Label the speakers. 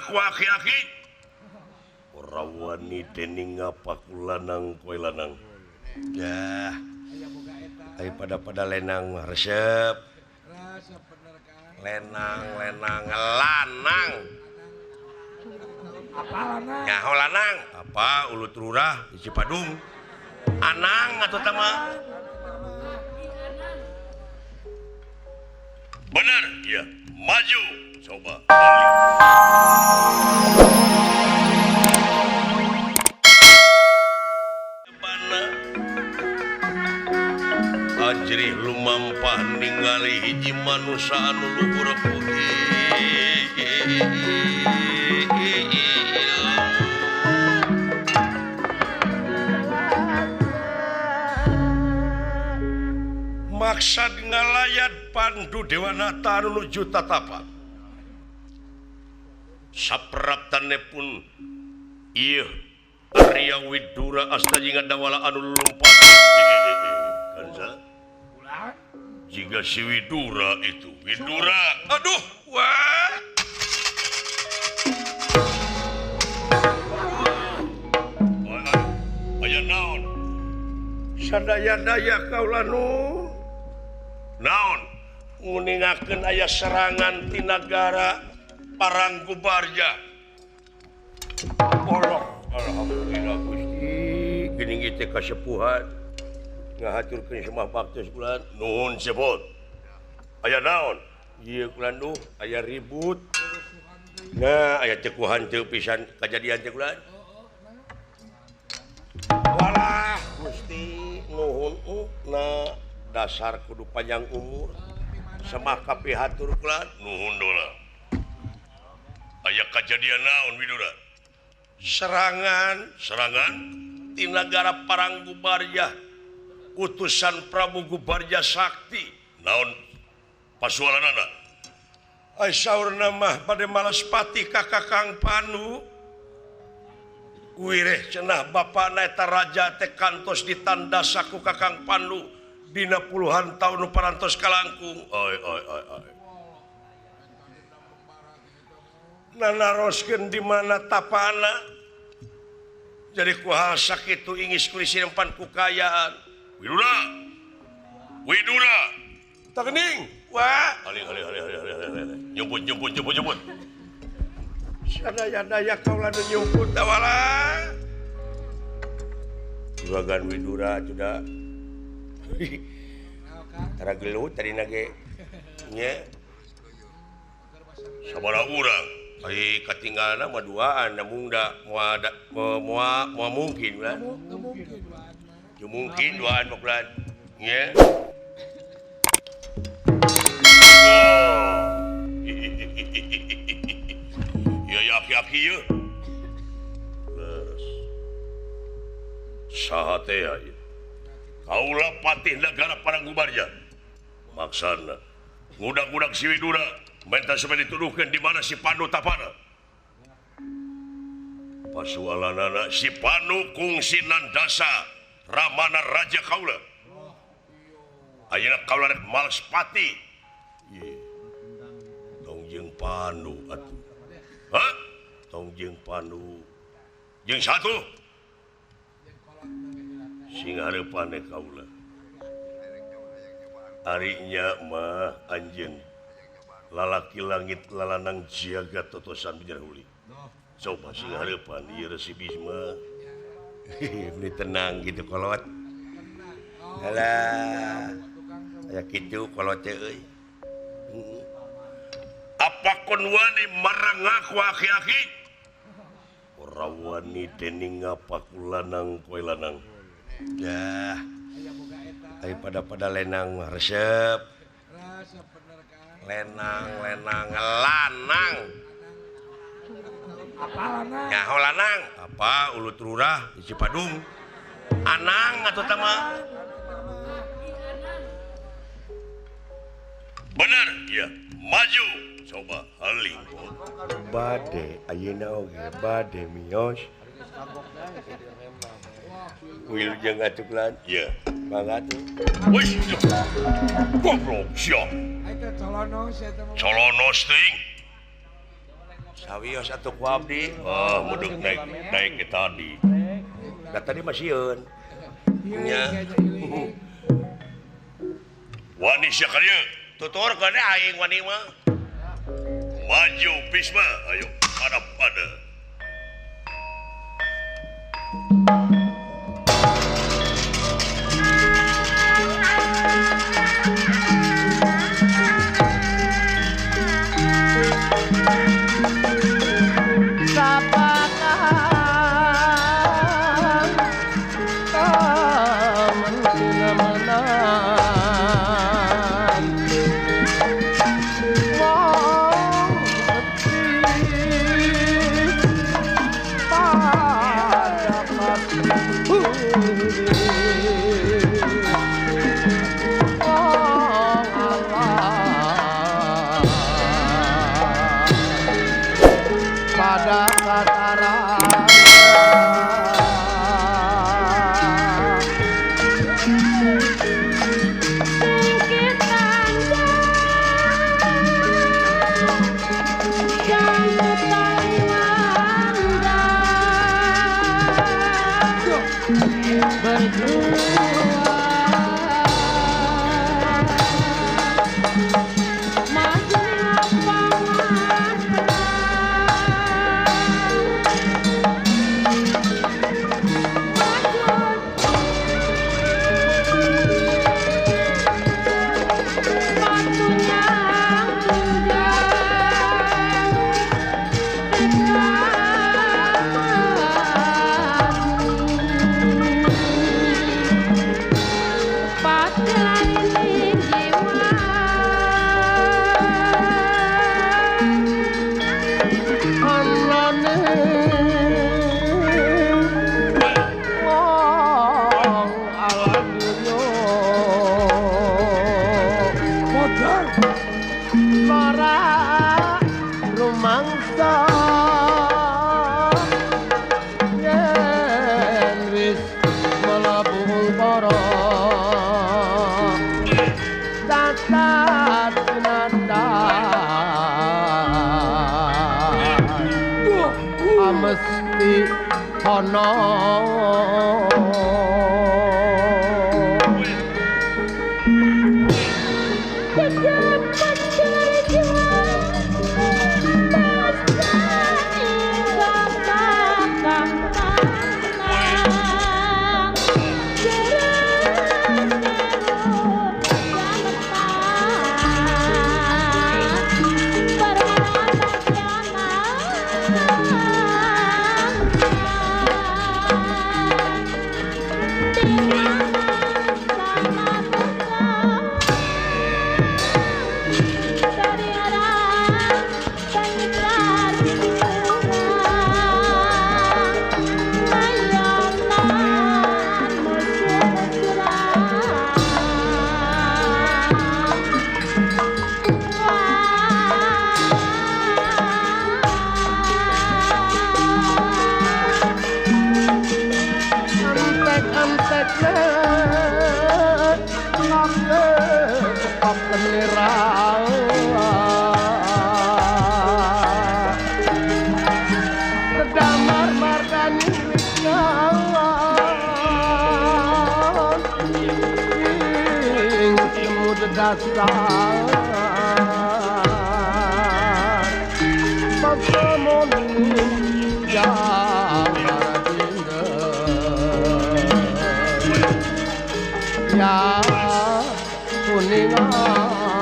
Speaker 1: ngaku aki-aki ora wani dening ngapaku lanang koe lanang ya pada lenang resep lenang lanang
Speaker 2: apa lanang
Speaker 1: nyaho lanang apa ulut lurah di Cipadung anang atau tama bener ya maju coba Ajrih lumampah ningali hiji manusia anu luhur kuhi maksad ngalayat pandu Dewanata anu nuju tatapan sapraptane pun ieu Arya Widura astajingan dawala anu lumpat kanza jika si Widura itu Widura aduh wah aya naon sadaya-daya kaula nu naon nguningakeun aya serangan ti nagara Paranggubarja Allah alhamdulillah Gusti geuning teh kasepuhan ngahaturkeun semua baktos kulan nuhun sebut aya naon ieu kulan duh aya ribut nah aya cekuhan teu pisan kajadian teh kulan walah Gusti nuhun na dasar kudu panjang umur semaka pihatur kulan nuhun dola aya kajadian naon Widura serangan di negara Paranggubarja utusan Prabu Gubarja Sakti naon pasualanana ai saurna mah bade malaspati ka Kakang Panu wireh cenah bapana eta raja teh kantos ditandasa ku Kakang Pandu dina puluhan tahun nu parantos kalangkung oi nanaroskeun di mana tapana jadi ku hal sakitu ingis kulisi nempan kukayaan Widura tak kening wah ali nyumput sadaya-daya kaula nu nyumput tawala juragan Widura sudah tara gelut tadi nage nya sabaraha urang ai katinggalna mah duaan namun da moal mungkin lah mungkin duaan poklan nya ya aki-aki ya saha teh aya kaula patih negara Paranggubarja maksana ngudak-ngudak si Widura menta sampai dituduhkeun di mana si Pandu tapana pasualanana si Pandu kungsi nandasa ramana raja kaula ayeuna kaula rek malaspati tong jeung Pandu atuh hah tong jeung Pandu jeung satu sing hareupanna kaula arinya mah anjeun lalaki langit lalanang jagat totosan bijarhuli coba sing hareupan ieu Resi Bisma ini tenang gitu kolot alah aya kitu kolot teh euy apa kon wani marang ngaku aki-aki ora wani dening ngapaku lanang koe lanang ya pada lenang resep lenang lanang
Speaker 2: apa lanang
Speaker 1: nyaho lanang apa ulut lurah di Cipadung anang atau tama bener ya maju coba haling bade ayeuna oge bade mios Wilujeng atuh ya mangga tuh wis goblok sia
Speaker 2: eta colonos eta
Speaker 1: colonos teuing Sawios atuh ku abdi. Wah, mudug naik ke tadi. Da tadi masieun. Nya. Wani sakalieu, tutur kana aing wani mah. Maju Bisma, ayo hadap pada.
Speaker 2: Mesti ono dasar Pasamon ya ya kuningani